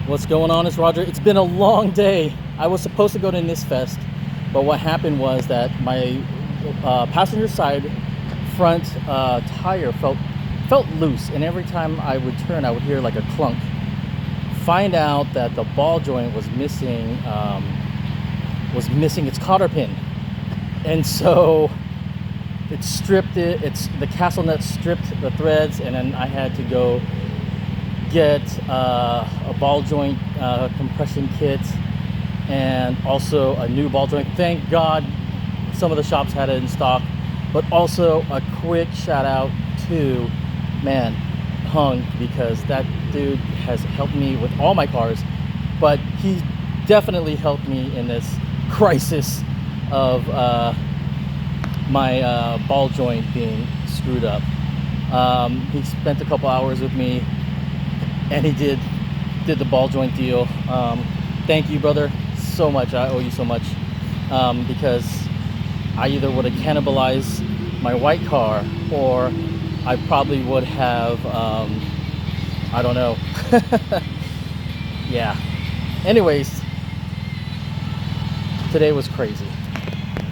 What's going on? It's Roger. It's been a long day. I was supposed to go to Nissfest, but what happened was that my passenger side front tire felt loose, and every time I would turn, I would hear like a clunk. Find out that the ball joint was missing its cotter pin, and so it stripped it. The castle nut stripped the threads, and then I had to go get a ball joint compression kit and also a new ball joint. Thank God some of the shops had it in stock, but also a quick shout out to Hung, because that dude has helped me with all my cars, but he definitely helped me in this crisis of my ball joint being screwed up. He spent a couple hours with me, and he did the ball joint deal. Thank you, brother, so much. I owe you so much, because I either would have cannibalized my white car, or I probably would have I don't know. Yeah, anyways, today was crazy.